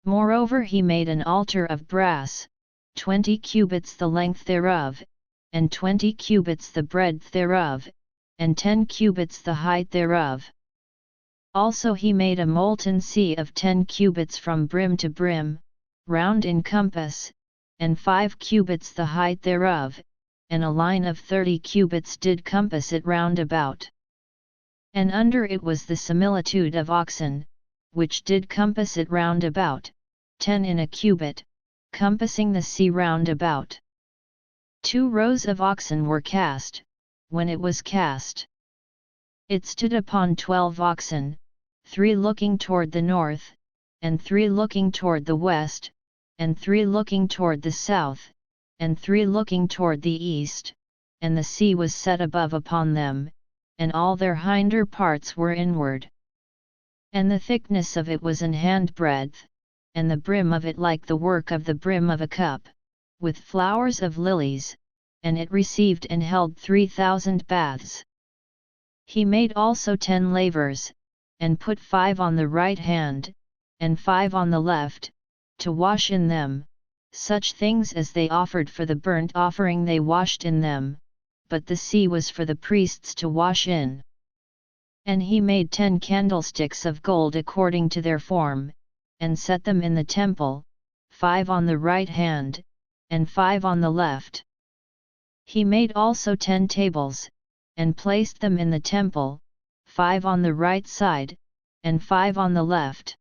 Moreover he made an altar of brass, 20 cubits the length thereof, and 20 cubits the breadth thereof, and 10 cubits the height thereof. Also he made a molten sea of 10 cubits from brim to brim, round in compass, and 5 cubits the height thereof, and a line of 30 cubits did compass it round about. And under it was the similitude of oxen, which did compass it round about, 10 in a cubit, compassing the sea round about. 2 rows of oxen were cast, when it was cast. It stood upon 12 oxen, 3 looking toward the north, and 3 looking toward the west, and 3 looking toward the south, and 3 looking toward the east, and the sea was set above upon them, and all their hinder parts were inward. And the thickness of it was an handbreadth, and the brim of it like the work of the brim of a cup, with flowers of lilies, and it received and held 3,000 baths. He made also 10 lavers, and put 5 on the right hand, and 5 on the left, to wash in them, such things as they offered for the burnt offering they washed in them, but the sea was for the priests to wash in. And he made 10 candlesticks of gold according to their form, and set them in the temple, 5 on the right hand, and 5 on the left. He made also 10 tables, and placed them in the temple, 5 on the right side, and 5 on the left.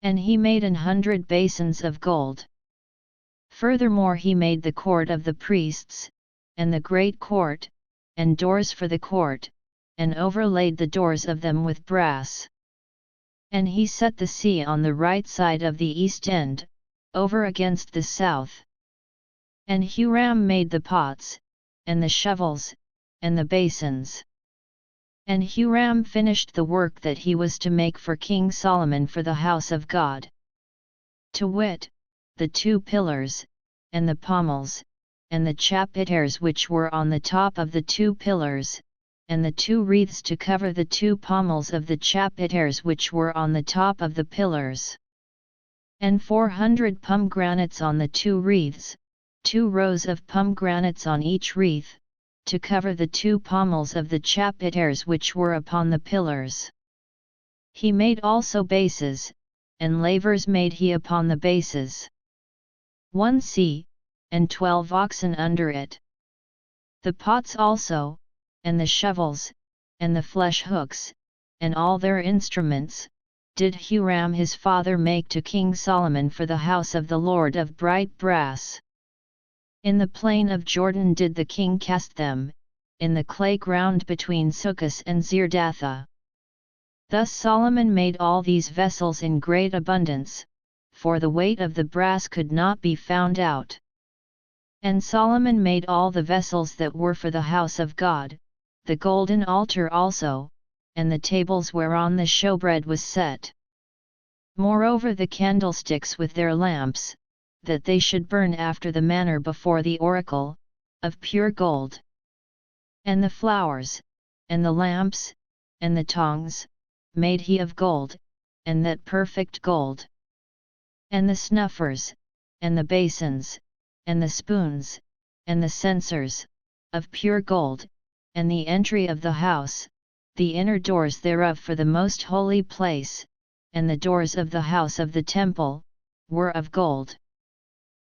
And he made 100 basins of gold. Furthermore he made the court of the priests, and the great court, and doors for the court, and overlaid the doors of them with brass. And he set the sea on the right side of the east end, over against the south. And Huram made the pots, and the shovels, and the basins. And Huram finished the work that he was to make for King Solomon for the house of God. To wit, the 2 pillars, and the pommels, and the chapiters which were on the top of the 2 pillars, and the 2 wreaths to cover the 2 pommels of the chapiters which were on the top of the pillars. And 400 pomegranates on the 2 wreaths, 2 rows of pomegranates on each wreath, to cover the 2 pommels of the chapiters which were upon the pillars. He made also bases, and lavers made he upon the bases. 1 sea, and 12 oxen under it. The pots also, and the shovels, and the flesh hooks, and all their instruments, did Huram his father make to King Solomon for the house of the Lord of bright brass. In the plain of Jordan did the king cast them, in the clay ground between Succos and Zerdatha. Thus Solomon made all these vessels in great abundance, for the weight of the brass could not be found out. And Solomon made all the vessels that were for the house of God, the golden altar also, and the tables whereon the showbread was set. Moreover the candlesticks with their lamps, that they should burn after the manner before the oracle, of pure gold. And the flowers, and the lamps, and the tongs, made he of gold, and that perfect gold. And the snuffers, and the basins, and the spoons, and the censers, of pure gold, and the entry of the house, the inner doors thereof for the most holy place, and the doors of the house of the temple, were of gold.